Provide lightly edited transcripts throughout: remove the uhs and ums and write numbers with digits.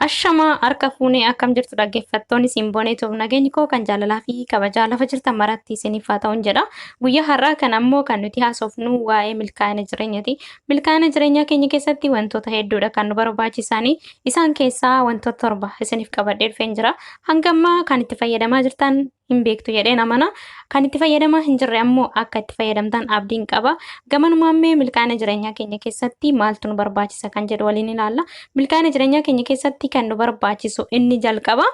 Ashamaa harka fuunee akkam jirtu dhaggeeffattoonni simboneetuuf nageenyi koo kan jaalalaa fi kabajaa lafa jirtan maratti isiniif haa ta'uun jedha. Guyyaa har'aa kan ammoo kan nuti haasofnu waa'ee milkaa'ina jireenyaati. Milkaa'ina jireenyaa keenya keessatti wantoota hedduudha kan nu barbaachisanii. Isaan keessaa wantoota torba isiniif qabadhee dhufeen jira. Hanga ammaa kan itti fayyadamaa jirtan hin beektu jedheen amana. Kan itti fayyadamaa hin jirre ammoo akka itti fayyadamtan abdiin qaba. Gamanumaammee milkaa'ina jireenyaa keenya keessatti maaltu nu barbaachisa kan jedhu waliin ilaalla. Milkaa'ina jireenyaa keenya keessatti kan nu barbaachisu inni jalqaba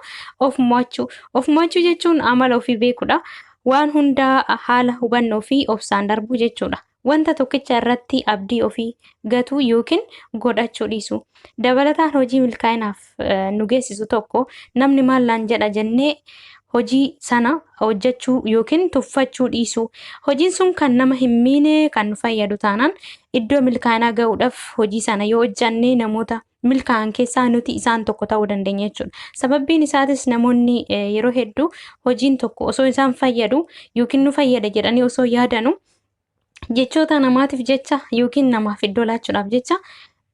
of mo'achuu. Of mo'achuu jechuun amala ofii beekuudha. Waan hundaa haala hubannoo fi obsaan darbuu jechuudha. Wanta tokkicha irratti abdii ofii gatuu yookiin godhachuu dhiisu. Dabalataan hojii milkaa'inaaf nu geessisu tokko namni maallaan jedha jennee hojii sana hojjechuu yookiin tuffachuu dhiisu. Hojiin sun kan nama hin miine kan nu fayyadu taanaan iddoo milkaa'inaa ga'uudhaaf hojii sana yoo hojjannee namoota milkaa'an keessaa nuti isaan tokko ta'uu dandeenya jechuudha. Sababbiin isaatis namoonni yeroo hedduu hojiin tokko osoo isaan fayyadu yookiin nu fayyada jedhanii osoo yaadanu jechoota namaatiif jecha yookiin namaaf iddoo laachuudhaaf jecha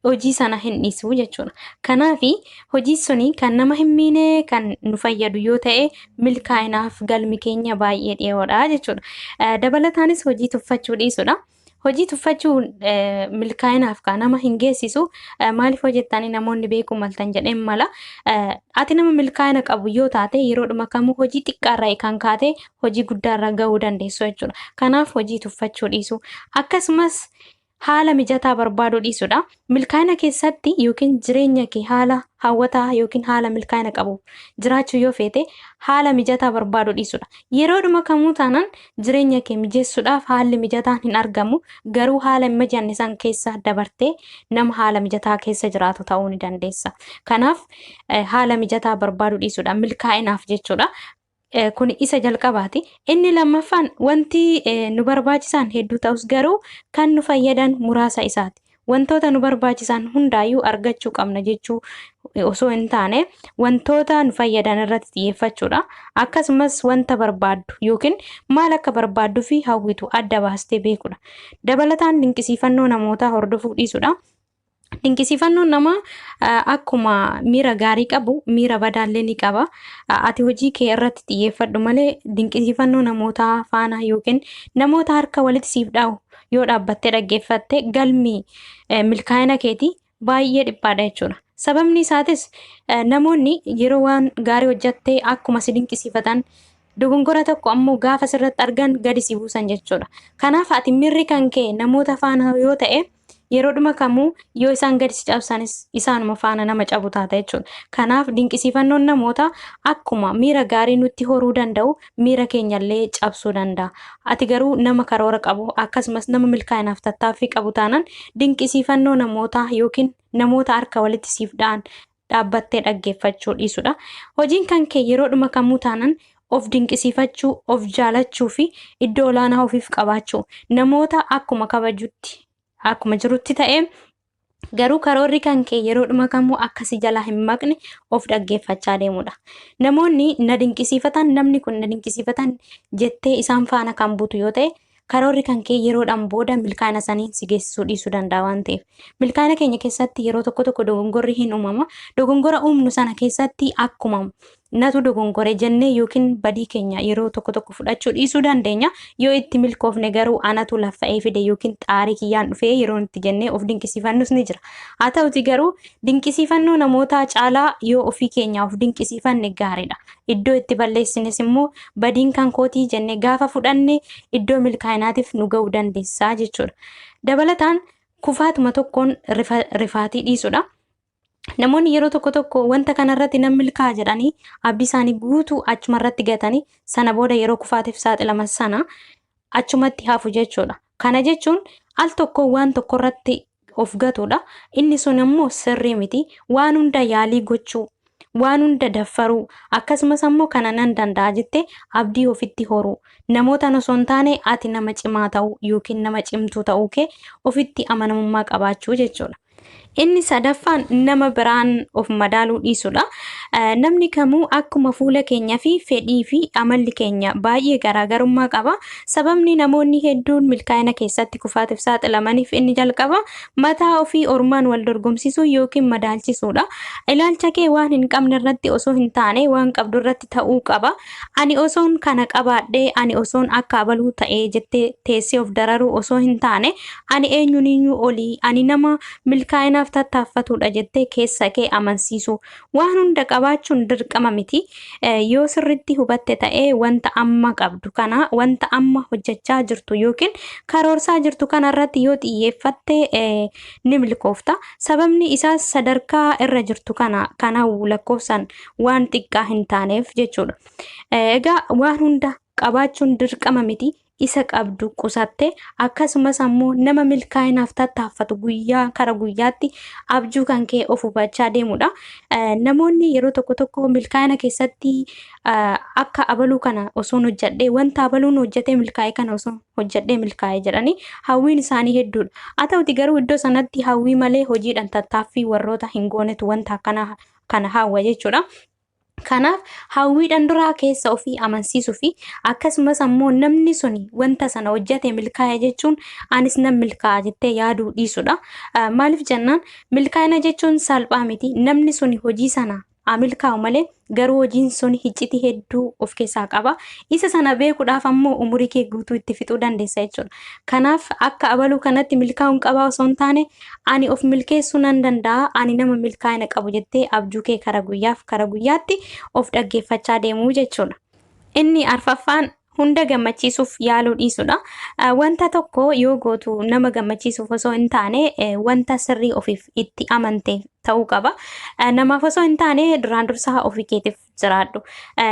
hojii sana hin dhiisu jechuudha. Kanaafi hojii suni kan nama hin miine kan nu fayyadu yoo ta'e milkaa'inaaf galmi keenya baay'ee dhiyoodha jechuudha. Dabalataanis hojii tuffachuu dhiisudha. Hojii tuffachuu milkaa'inaaf kan nama hin geessisu maaliif hojjettanii namoonni beekuu maltan jedheen mala. Ati nama milkaa'ina qabu yoo taate yeroodhuma kamuu hojii xiqqaarraa kan kaate hojii guddaarra ga'uu dandeessu jechuudha. Kanaaf hojii tuffachuu dhiisu. Akkasumas haala mijataa barbaaduu dhiisudha. Milkaa'ina keessatti yookiin jireenya kee haala hawwataa yookiin haala milkaa'ina qabu jiraachuu yoo feete haala mijataa barbaaduu dhiisudha. Yeroodhuma kamuu taanaan jireenya kee mijeessuudhaaf haalli mijataan hin argamu. Garuu haala hin mijanne san keessa dabartee nama haala mijataa keessa jiraatu ta'uu ni dandeessa. Kanaaf haala mijataa barbaaduu dhiisudha milkaa'inaaf jechuudha. Kun isa jalqabaati. Inni lammaffaan wanti nu barbaachisan hedduu ta'us garuu kan nu fayyadan muraasa isaati. Wantoota nu barbaachisan hundaayyuu argachuu qabna jechuu osoo hin taane wantoota nu fayyadan irratti xiyyeeffachuudha. Akkasumas wanta barbaaddu yookiin maal akka barbaadduu fi hawwitu adda baastee beekuudha. Dabalataan dinqisiifannoo namootaa hordofuu dhiisudha. Dinqisiifannoon nama akkuma miira gaarii qabu miira badaallee ni qaba. Ati hojii kee irratti xiyyeeffadhu malee dinqisiifannoo namootaa faana yookiin namoota harka walitti siif dhaa'u yoo dhaabbattee dhaggeeffatte galmi milkaa'ina keetii baay'ee dhiphaadha jechuudha. Sababni isaatis namoonni yeroo waan gaarii hojjattee akkuma si dinqisiifatan dogongora tokko ammoo gaafa sirratti argan gadi si buusan jechuudha. Kanaaf ati miirri kan kee namoota faana yoo ta'e yeroodhuma kamuu yoo isaan gadi si cabsanis isaanuma faana nama cabu taata jechuudha. Kanaaf dinqisiifannoon namoota akkuma miira gaarii nutti horuu danda'u miira keenyallee cabsuu danda'a. Ati garuu nama karoora qabu akkasumas nama milkaa'inaaf tattaaffii qabu taanaan dinqisiifannoo namootaa yookiin namoota harka walitti siif dha'an dhaabbattee dhaggeeffachuu dhiisudha. Hojiin kan kee yeroodhuma kamuu taanaan of dinqisiifachuu, of jaalachuu fi iddoo olaanaa ofiif qabaachuu namoota akkuma kabajutti akkuma jirutti ta'e garuu karoorri kan kee yeroodhuma kamuu akkasi jalaa hin maqne of dhaggeeffachaa deemudha. Namoonni na dinqisiifatan namni kun na dinqisiifatan jettee isaan faana kan buutu yoo ta'e karoorri kan kee yeroodhaan booda milkaa'ina sanii si geessisuu dhiisuu danda'a waan ta'eef. Milkaa'ina keenya keessatti yeroo tokko dogongorri hin uumama. Dogongora uumnu sana keessatti akkuma natu dogongore jennee yookiin badii keenya yeroo tokko fudhachuu dhiisuu dandeenya. Yoo itti milkoofne garuu anatu laffa'ee fide yookiin xaarii kiyyaan dhufee yeroo itti jennee of dinqisiifannus ni jira. Haa ta'uti garuu dinqisiifannoo namootaa caalaa yoo ofii keenya of dinqisiifanne gaariidha. Iddoo itti balleessines immoo badiin kan kootii jennee gaafa fudhanne iddoo milkaa'inaatiif nu ga'uu dandeessaa jechuudha. Dabalataan kufaatuma tokkoon rifaatii dhiisudha. Namoonni yeroo tokko wanta kanarratti nan milkaa'a jedhanii abdii isaanii guutuu achumarratti gatanii sana booda yeroo kufaatiif saaxilaman sana achumatti hafu jechuudha. Kana jechuun al tokko waan tokkorratti of gatuudha. Inni sun immoo sirrii miti. Waan hunda yaalii gochuu, waan hunda daffaruu akkasumas ammoo kana nan danda'a jettee abdii ofitti horuu. Namoota osoo hin taane ati nama cimaa ta'uu yookiin nama cimtuu ta'uu kee ofitti amanamummaa qabaachuu jechuudha. Inni sadaffaan nama biraan of madaaluu dhiisudha. Namni kamuu akkuma fuula keenyaa fi fedhii fi amalli keenya baay'ee garaagarummaa qaba. Sababni namoonni hedduun milkaa'ina keessatti kufaatiif saaxilamaniif inni jalqaba mataa ofii ormaan wal dorgomsisuu yookiin madaalchisuudha. Ilaalcha kee waan hin qabne irratti osoo hin taane waan qabdu irratti ta'uu qaba. Ani osoon kana qabaadhee ani osoon akka abaluu ta'ee jettee teessee of dararuu osoo hin taane ani eenyuuniyyuu olii ani nama milkaa'inaaf tattaaffatudha jettee keessa kee amansiisu. Waan hunda qabaachuun dirqama miti. Yoo sirriitti hubatte ta'ee wanta amma qabdu kana wanta amma hojjechaa jirtu yookiin karoorsaa jirtu kanarratti yoo xiyyeeffatte ni milkoofta. Sababni isaas sadarkaa irra jirtu kana lakkoofsaan waan xiqqaa hin taaneef jechuudha. Egaa waan hunda qabaachuun dirqama miti. Isa qabdu qusatte akkasumas ammoo nama milkaa'inaaf tattaaffatu guyyaa kara guyyaatti abjuu kan kee of hubachaa deemudha. Namoonni yeroo tokko tokko milkaa'ina keessatti akka abaluu kana osoo hojjedhee wanta abaluun hojjetee milkaa'e kana osoo hojjedhee milkaa'e jedhanii hawwiin isaanii hedduudha. Haa ta'uti garuu iddoo sanatti hawwii malee hojiidhaan tattaaffii warroota hin goonetu wanta kana hawwa jechuudha. Kanaaf hawwiidhaan duraa keessa ofii amansiisuu fi akkasumas ammoo namni suni wanta sana hojjete milkaa'e jechuun anis nan milkaa'a jettee yaaduu dhiisudha. Maaliif jennaan milkaa'ina jechuun salphaa miti. Namni suni hojii sana milkaa'u malee garuu hojiin sun iccitii hedduu of keessaa qaba. Isa sana beekuudhaaf ammoo umurii kee guutuu itti fixuu dandeessa jechuudha. Kanaaf akka abaluu kanatti milkaa'uun qabaa osoo hin taane ani of milkeessuu nan danda'a. Ani nama milkaa'ina qabu jettee abjuu kee kara guyyaatti of dhaggeeffachaa deemuu jechuudha. Inni arfaffaan hunda gammachiisuuf yaaluu dhiisudha. Wanta tokko yoo gootu nama gammachiisuuf osoo hin taane wanta sirrii ofiif itti amante ta'uu qaba. Namaaf osoo hin taane duraan dursaa ofii keetiif jiraadhu.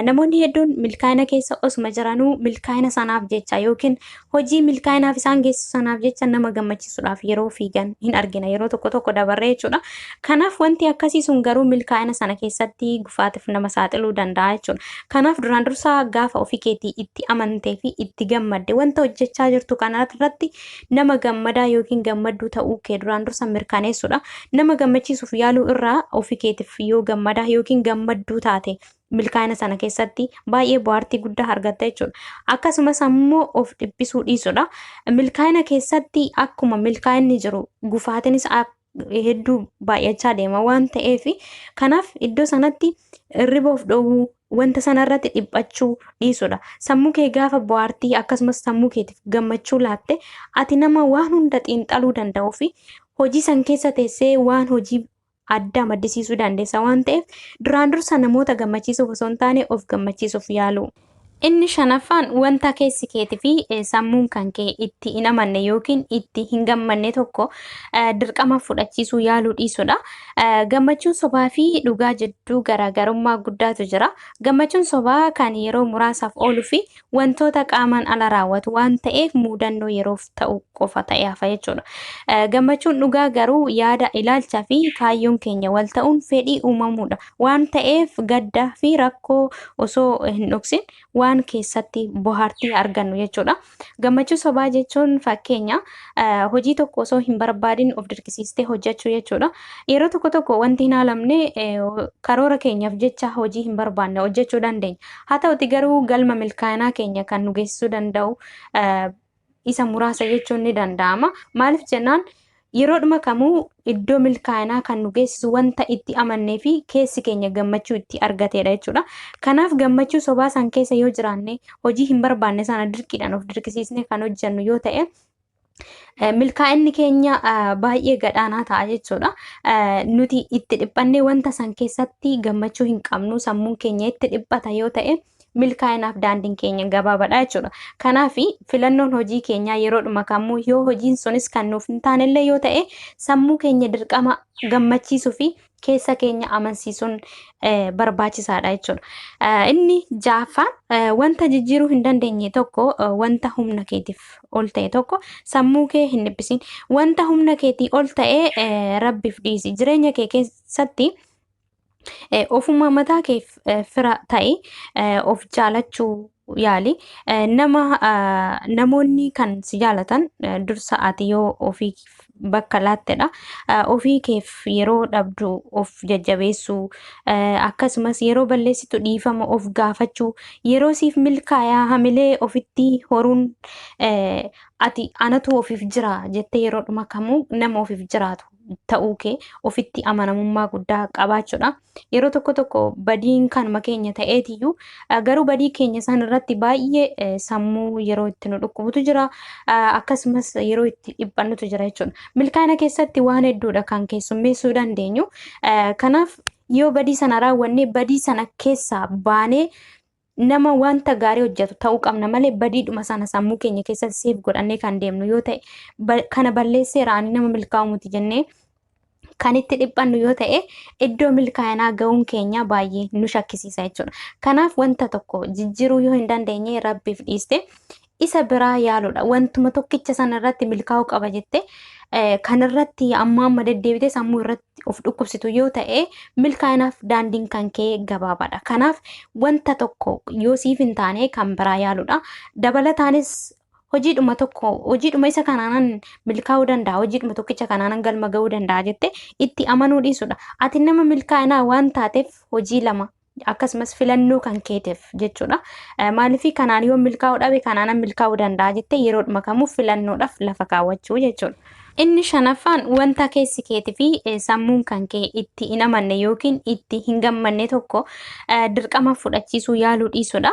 Namoonni hedduun milkaa'ina keessa osuma jiranuu milkaa'ina sanaaf jecha yookiin hojii milkaa'inaaf isaan geessu sanaaf jecha nama gammachiisuudhaaf yeroo fiigan hin argina. Yeroo tokko tokko dabarree jechuudha. Kanaaf wanti akkasii sun garuu milkaa'ina sana keessatti gufaatiif nama saaxiluu danda'a jechuudha. Kanaaf duraan dursaa gaafa ofii keetii itti amantee fi itti gammadde wanta hojjechaa jirtu kanarratti nama gammadaa yookiin gammadduu ta'uu kee duraan dursa mirkaneessuudha. Nama gammachiisuuf yaaluu irraa ofii keetiif yoo gammadaa yookiin gammadduu taate milkaa'ina sana keessatti baay'ee bohaartii guddaa argatta jechuudha. Akkasumas ammoo of dhiphisuu dhiisudha. Milkaa'ina keessatti akkuma milkaa'inni jiru gufaatinis hedduu baay'achaa deema waan ta'eef kanaaf iddoo sanatti hirriba of dhowwuu wanta sanarratti dhiphachuu dhiisudha. Sammuu kee gaafa bohaartii akkasumas sammuu keetiif gammachuu laatte ati nama waan hunda xiinxaluu danda'uu fi hojii san keessa teessee waan hojii adda maddisiisuu dandeessa waan ta'eef duraan dursa namoota gammachiisuuf osoo hin taane of gammachiisuuf yaalu. Inni shanaffaan wanta keessi keetii fi sammuun kan kee itti hin amanne yookiin itti hin gammanne tokko dirqama fudhachiisuu yaaluu dhiisudha. Gammachuun sobaa fi dhugaa jidduu garaagarummaa guddaatu jira. Gammachuun sobaa kan yeroo muraasaaf ooluu fi wantoota qaamaan ala raawwatu waan ta'eef muudannoo yeroof ta'u qofa ta'ee hafa jechuudha. Gammachuun dhugaa garuu yaada, ilaalchaa fi kaayyoon keenya wal ta'uun fedhii uumamuudha. Waan ta'eef gaddaa fi rakkoo osoo hin dhoksin waan keessatti bohaartii argannu jechuudha. Gammachuu sobaa jechuun fakkeenya hojii tokko osoo hin barbaadin of dirqisiistee hojjechuu jechuudha. Yeroo tokko wanti hin haalamne karoora keenyaaf jecha hojii hin barbaanne hojjechuu dandeenya. Haa ta'uti garuu galma milkaa'inaa keenya kan nu geessisuu danda'u isa muraasa jechuun ni danda'ama. Maaliif jennaan yeroodhuma kamuu iddoo milkaa'inaa kan nu geessisu wanta itti amannee fi keessi keenya gammachuu itti argateedha jechuudha. Kanaaf gammachuu sobaa san keessa yoo jiraanne hojii hin barbaanne sana dirqiidhaan of dirqisiisnee kan hojjennu yoo ta'e milkaa'inni keenya baay'ee gadhaanaa ta'a jechuudha. Nuti itti dhiphannee wanta san keessatti gammachuu hin qabnu sammuun keenya itti dhiphata yoo ta'e milkaa'inaaf daandiin keenya gabaabaadha jechuudha. Kanaaf filannoon hojii keenyaa yeroodhuma kamuu yoo hojiin sunis kan nuuf hin taanellee yoo ta'e sammuu keenya dirqama gammachiisuu fi keessa keenya amansiisuun barbaachisaadha jechuudha. Inni ja'affaan wanta jijjiiruu hin dandeenye tokko wanta humna keetiif ol ta'e tokko sammuu kee hin dhiphisin. Wanta humna keetii ol ta'e rabbiif dhiisi. Jireenya kee keessatti ofuma mataa keef fira ta'e of jaalachuu yaali. Namoonni kan si jaalatan dursa ati yoo ofii bakka laattedha. Ofii keef yeroo dhabdu of jajjabeessuu akkasumas yeroo balleessitu dhiifama of gaafachuu yeroo siif milkaayaa hamilee ofitti horuun ati anatu ofiif jira jettee yeroodhuma kamuu nama ofiif jiraatu ta'uu kee ofitti amanamummaa guddaa qabaachuudha. Yeroo tokko badiin kanuma keenya ta'eetiyyuu garuu badii keenya san irratti baay'ee sammuu yeroo itti nu dhukkubutu jira. Akkasumas yeroo itti dhiphannutu jira jechuudha. Milkaa'ina keessatti waan hedduudha kan keessummeessuu dandeenyu. Kanaaf yoo badii sana raawwanne badii sana keessaa baanee nama wanta gaarii hojjetu ta'uu qabna malee badiidhuma sana sammuu keenya keessatti seef godhannee kan deemnu yoo ta'e kana balleesseera ani nama milkaa'u miti jennee kan itti dhiphannu yoo ta'e iddoo milkaa'inaa ga'uun keenya baay'ee nu shakkisiisa jechuudha. Kanaaf wanta tokko jijjiiruu yoo hin dandeenye rabbiif dhiiste isa biraa yaaluudha. Wantuma tokkicha sana irratti milkaa'uu qaba jette kanarratti amma deddeebite sammuu irratti of dhukkubsitu yoo ta'e milkaa'inaaf daandiin kan kee gabaabaadha. Kanaaf wanta tokko yoo siif hin taane kan biraa yaaluudha. Dabalataanis hojiidhuma isa kanaanan milkaa'uu danda'a, hojiidhuma tokkicha kanaanan galma ga'uu danda'a jette itti amanuu dhiisudha. Ati nama milkaa'inaa waan taateef hojii lama akkasumas filannoo kan keeteef jechuudha. Maaliifii kanaan yoo milkaa'uu dhabe kanaanan milkaa'uu danda'a jette yeroodhuma kamuu filannoodhaaf lafa kaawwachuu jechuudha. Inni shanaffaan wanta keessi keetii fi sammuun kan kee itti hin amanne yookiin itti hin gammanne tokko dirqama fudhachiisuu yaaluu dhiisudha.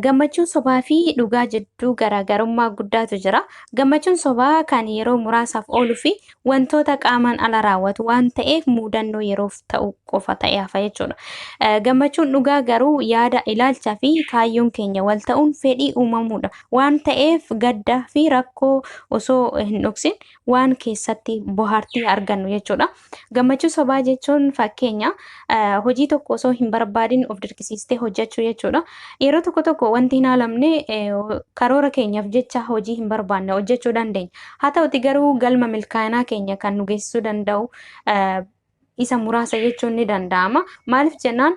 Gammachuun sobaa fi dhugaa jidduu garaagarummaa guddaatu jira. Gammachuun sobaa kan yeroo muraasaaf ooluu fi wantoota qaamaan ala raawwatu waan ta'eef muudannoo yeroof ta'u qofa ta'ee hafa jechuudha. Gammachuun dhugaa garuu yaada, ilaalchaa fi kaayyoon keenya wal ta'uun fedhii uumamuudha. Waan ta'eef gaddaa fi rakkoo osoo hin dhoksin waan keessatti bohaartii argannu jechuudha. Gammachuu sobaa jechuun fakkeenya hojii tokko osoo hin barbaadin of dirqisiistee hojjechuu jechuudha. Yeroo tokko wanti hin haalamne karoora keenyaaf jecha hojii hin barbaanne hojjechuu dandeenya. Haa ta'uti garuu galma milkaa'inaa keenya kan nu geessisuu danda'u isa muraasa jechuun ni danda'ama. Maaliif jennaan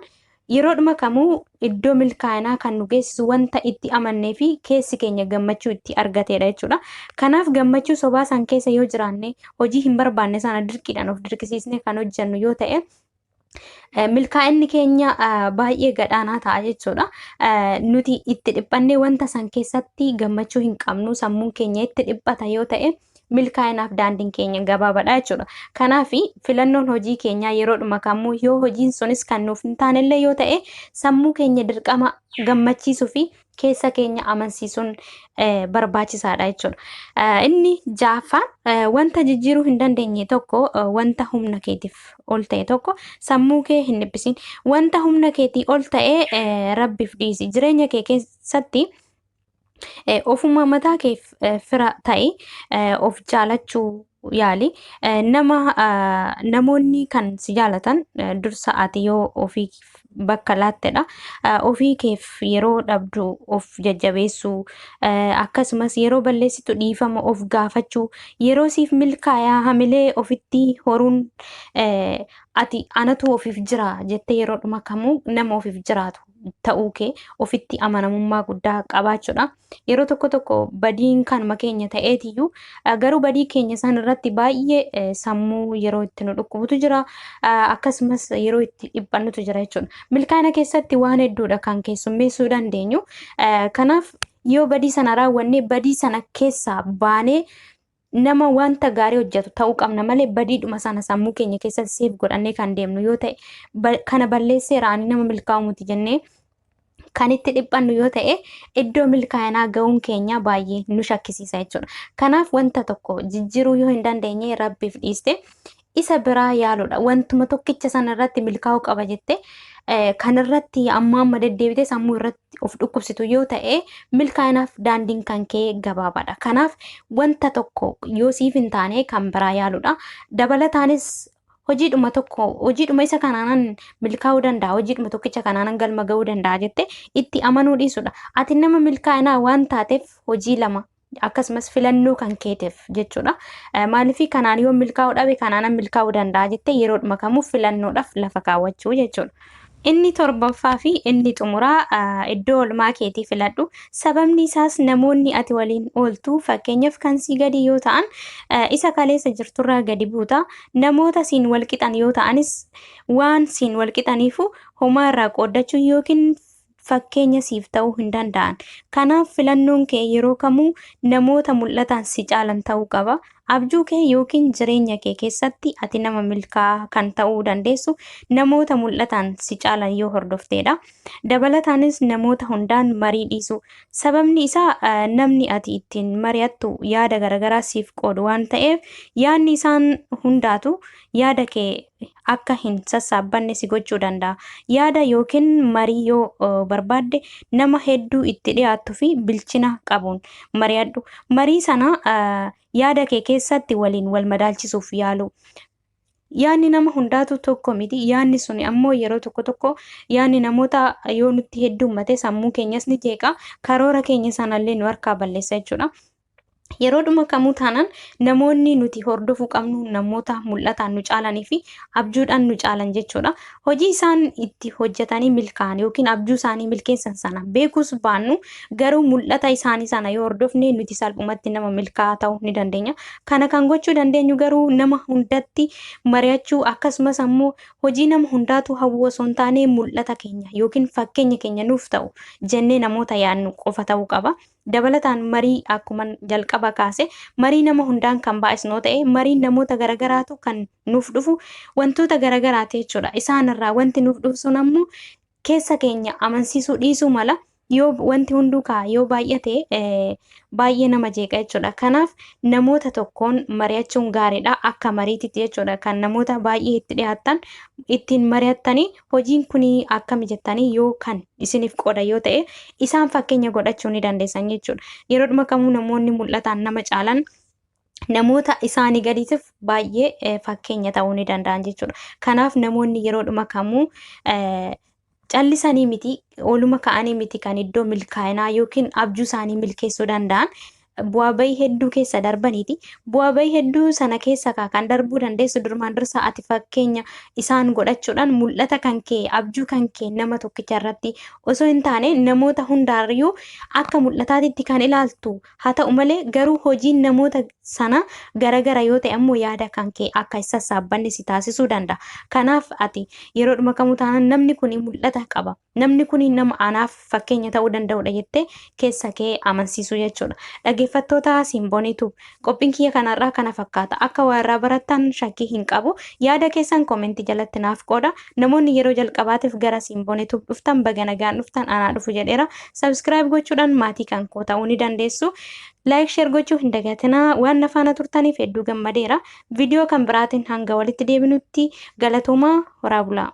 yeroodhuma kamuu iddoo milkaa'inaa kan nu geessisu wanta itti amannee fi keessi keenya gammachuu itti argateedha jechuudha. Kanaaf gammachuu sobaa san keessa yoo jiraanne hojii hin barbaanne sana dirqiidhaan of dirqisiisnee kan hojjennu yoo ta'e milkaa'inni keenya baay'ee gadhaanaa ta'a jechuudha. Nuti itti dhiphannee wanta san keessatti gammachuu hin qabnu sammuun keenya itti dhiphata yoo ta'e milkaa'inaaf daandiin keenya gabaabaadha jechuudha. Kanaaf filannoon hojii keenyaa yeroodhuma kamuu yoo hojiin sunis kan nuuf hin taanellee yoo ta'e sammuu keenya dirqama gammachiisuu fi keessa keenya amansiisuun barbaachisaadha jechuudha. Inni ja'affaan wanta jijjiiruu hin dandeenye tokko wanta humna keetiif ol ta'e tokko sammuu kee hin dhiphisin. Wanta humna keetii ol ta'e rabbiif dhiisi. Jireenya kee keessatti ofuma mataa keef fira ta'i of jaalachuu yaali. Namoonni kan si jaalatan dursa ati yoo ofii bakka laattedha. Ofii keef yeroo dhabdu of jajjabeessuu akkasumas yeroo balleessitu dhiifama of gaafachuu yeroo siif milkaayaa hamilee ofitti horuun ati anatu ofiif jira jettee yeroodhuma kamuu nama ofiif jiraatu ta'uu kee ofitti amanamummaa guddaa qabaachuudha. Yeroo tokko badiin kanuma keenya ta'eetiyyuu garuu badii keenya san irratti baay'ee sammuu yeroo itti nu dhukkubutu jira. Akkasumas yeroo itti dhiphannutu jira jechuudha. Milkaa'ina keessatti waan hedduudha kan keessummeessuu dandeenyu. Kanaaf yoo badii sana raawwanne badii sana keessaa baanee nama wanta gaarii hojjetu ta'uu qabna malee badiidhuma sana sammuu keenya keessatti seef godhannee kan deemnu yoo ta'e kana balleesseera ani nama milkaa'u miti jennee kan itti dhiphannu yoo ta'e iddoo milkaa'inaa ga'uun keenya baay'ee nu shakkisiisa jechuudha. Kanaaf wanta tokko jijjiiruu yoo hin dandeenye rabbiif dhiiste isa biraa yaaluudha. Wantuma tokkicha sana irratti milkaa'uu qaba jette kanarratti amma deddeebite sammuu irratti of dhukkubsitu yoo ta'e milkaa'inaaf daandiin kan kee gabaabaadha. Kanaaf wanta tokko yoo siif hin taane kan biraa yaaluudha. Dabalataanis hojiidhuma isa kanaanan milkaa'uu danda'a, hojiidhuma tokkicha kanaanan galma ga'uu danda'a jette itti amanuu dhiisudha. Ati nama milkaa'inaa waan taateef hojii lama akkasumas filannoo kan keeteef jechuudha. Maaliifii kanaan yoo milkaa'uu dhabe kanaanan milkaa'uu danda'a jette yeroodhuma kamuu filannoodhaaf lafa kaawwachuu jechuudha. Inni torbaffaa fi inni xumuraa iddoo oolmaa keetii filadhu. Sababni isaas namoonni ati waliin ooltu fakkeenyaaf kan sii gadi yoo ta'an isa kaleessa jirturraa gadi buuta. Namoota siin wal qixan yoo ta'anis waan siin wal qixaniifu homaa irraa qooddachuu yookiin fakkeenya siif ta'uu hin danda'an. Kanaaf filannoon kee yeroo kamuu namoota mul'atan si caalan ta'uu qaba. Abjuu kee yookiin jireenya kee keessatti ati nama milkaa'aa kan ta'uu dandeessu namoota mul'atan si caalan yoo hordofteedha. Dabalataanis namoota hundaan marii dhiisu. Sababni isaa namni ati ittiin mari'attu yaada garaagaraa siif qoodu waan ta'eef yaadni isaan hundaatu yaada kee akka hin sassaabbanne si gochuu danda'a. Yaada yookiin marii yoo barbaadde nama hedduu itti dhiyaattu fi bilchina qabuun mari'adhu. Marii sana yaada kee keessatti waliin wal madaalchisuuf yaalu. Yaadni nama hundaatu tokko miti. Yaadni suni ammoo yeroo tokko tokko yaadni namoota yoo nutti heddummate sammuu keenyas ni jeeqa. Karoora keenya sanallee nu harkaa balleessa jechuudha. Yeroodhuma kamuu taanaan namoonni nuti hordofuu qabnu namoota mul'ataan nu caalanii fi abjuudhaan nu caalan jechuudha. Hojii isaan itti hojjetanii milkaa'an yookiin abjuu isaanii milkeessan sana beekuus baannu garuu mul'ata isaanii sana yoo hordofne nuti salphumatti nama milkaa'aa ta'uu ni dandeenya. Kana kan gochuu dandeenyu garuu nama hundatti mari'achuu akkasumas ammoo hojii nama hundaatu hawwuu osoo hin taane mul'ata keenya yookiin fakkeenya keenya nuuf ta'u jennee namoota yaadnu qofa ta'uu qaba. Dabalataan marii akkuma jalqaba kaase marii nama hundaan kan baay'isnoo ta'e marii namoota garagaraatu kan nuuf dhufu wantoota garagaraati jechuudha. Isaanirraa wanti nuuf dhufu sun ammoo keessa keenya amansiisuu dhiisuu mala yoo wanti hunduu yoo baay'ate baay'ee nama jeeqa jechuudha. Kanaaf namoota tokkoon mari'achuun gaariidha akka mariititti jechuudha. Kan namoota baay'ee itti dhiyaatan ittiin mari'attanii hojiin kun akkami jettanii yoo kan isiniif qooda yoo ta'e isaan fakkeenya godhachuu ni dandeessan jechuudha. Yeroodhuma kamuu namoonni mul'atan nama caalan namoota isaanii gadiitiif baay'ee fakkeenya ta'uu ni danda'an jechuudha. Kanaaf namoonni yeroodhuma kamuu callisanii miti ooluma ka'anii miti kan iddoo milkaa'inaa yookiin abjuu isaanii milkeessuu danda'an bu'aa bahii hedduu keessa darbaniiti. Bu'aa bahii hedduu sana keessa kan darbuu dandeessu durmaan dursa ati fakkeenya isaan godhachuudhaan mul'ata kan kee abjuu kan kee nama tokkicha irratti osoo hin taane namoota hundaarriyyuu akka mul'ataatitti kan ilaaltu haa ta'u malee garuu hojiin namoota sana garagara yoo ta'e ammoo yaada kan kee akka isa saabbanne si taasisuu danda'a. Kanaaf ati yeroodhuma kamuu taanaan namni kun mul'ata qaba. Namni kun nama anaaf fakkeenya ta'uu danda'udha jettee keessa kee amansiisuu jechuudha. Dhaggeeffattoota Simbooniitu qophiin kiyya kanarraa kana fakkaata. Akka warraa barattan shakkii hin qabu. Yaada keessan koomentii jalatti naaf qooda. Namoonni yeroo jalqabaatiif gara Simbooniitu dhuftan baga nagaan dhuftan anaa dhufu jedheera. Subscribe gochuudhaan maatii kan koo ta'uu ni dandeessu. Like share gochuu hin dagatinaa. Waan na faana turtaniif hedduu gammadeera. Viidiyoo kan biraatiin hanga walitti deebinutti galatoomaa horaa bulaa.